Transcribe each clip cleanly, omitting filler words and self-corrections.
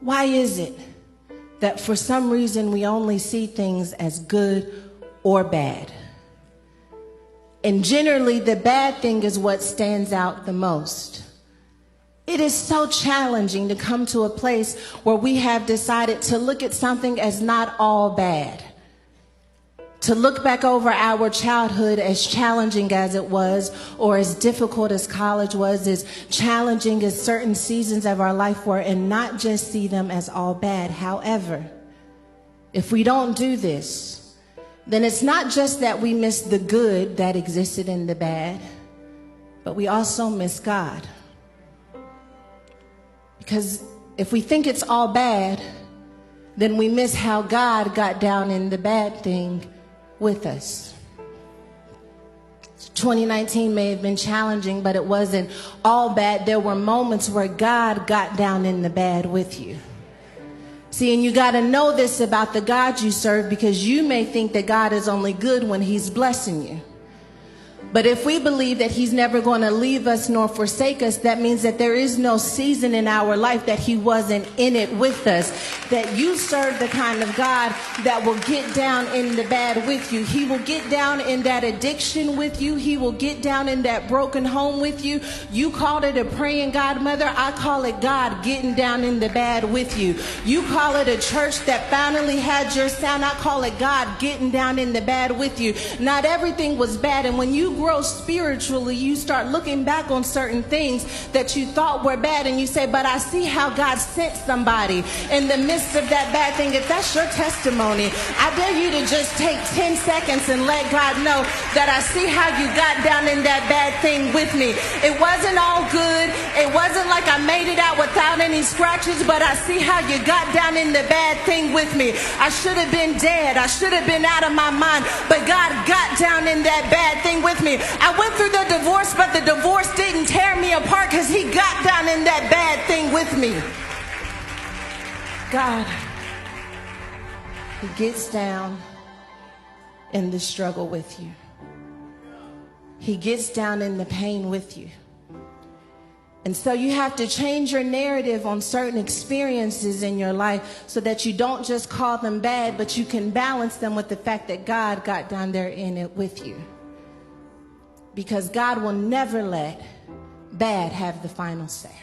Why is it that for some reason we only see things as good or bad? And generally, the bad thing is what stands out the most. It is so challenging to come to a place where we have decided to look at something as not all bad. To look back over our childhood, as challenging as it was, or as difficult as college was, as challenging as certain seasons of our life were, and not just see them as all bad. However, if we don't do this, then it's not just that we miss the good that existed in the bad, but we also miss God. Because if we think it's all bad, then we miss how God got down in the bad thing with us. 2019 may have been challenging, but it wasn't all bad. There were moments where God got down in the bad with you. See, and you got to know this about the God you serve, because you may think that God is only good when he's blessing you. But if we believe that he's never going to leave us nor forsake us, that means that there is no season in our life that he wasn't in it with us. That you serve the kind of God that will get down in the bad with you. He will get down in that addiction with you. He will get down in that broken home with you. You called it a praying godmother. I call it God getting down in the bad with you. You call it a church that finally had your sound. I call it God getting down in the bad with you. Not everything was bad. And when you grow spiritually, you start looking back on certain things that you thought were bad, and you say, but I see how God sent somebody in the midst of that bad thing. If that's your testimony, I dare you to just take 10 seconds and let God know that I see how you got down in that bad thing with me. It wasn't all good. It wasn't like I made it out without any scratches, but I see how you got down in the bad thing with me. I should have been dead. I should have been out of my mind, but God got down in that bad thing with me. I went through the divorce, but the divorce didn't tear me apart because he got down in that bad thing with me. God, he gets down in the struggle with you. He gets down in the pain with you. And so you have to change your narrative on certain experiences in your life so that you don't just call them bad, but you can balance them with the fact that God got down there in it with you. Because God will never let bad have the final say.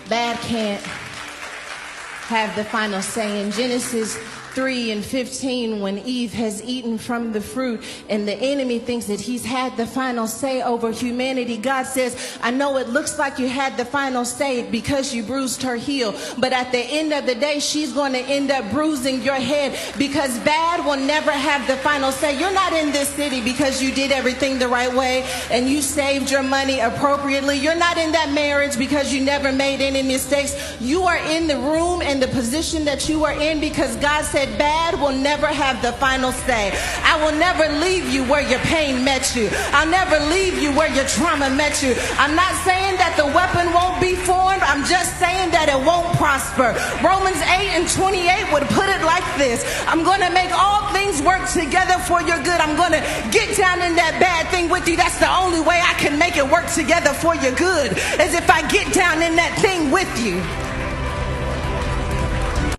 Bad can't have the final say. In Genesis 3:15, when Eve has eaten from the fruit and the enemy thinks that he's had the final say over humanity, God says, I know it looks like you had the final say because you bruised her heel, but at the end of the day, she's going to end up bruising your head, because bad will never have the final say. You're not in this city because you did everything the right way and you saved your money appropriately. You're not in that marriage because you never made any mistakes. You are in the room and the position that you are in because God said bad will never have the final say. I will never leave you where your pain met you. I'll never leave you where your trauma met you. I'm not saying that the weapon won't be formed. I'm just saying that it won't prosper. Romans 8:28 would put it like this. I'm going to make all things work together for your good. I'm going to get down in that bad thing with you. That's the only way I can make it work together for your good, is if I get down in that thing with you.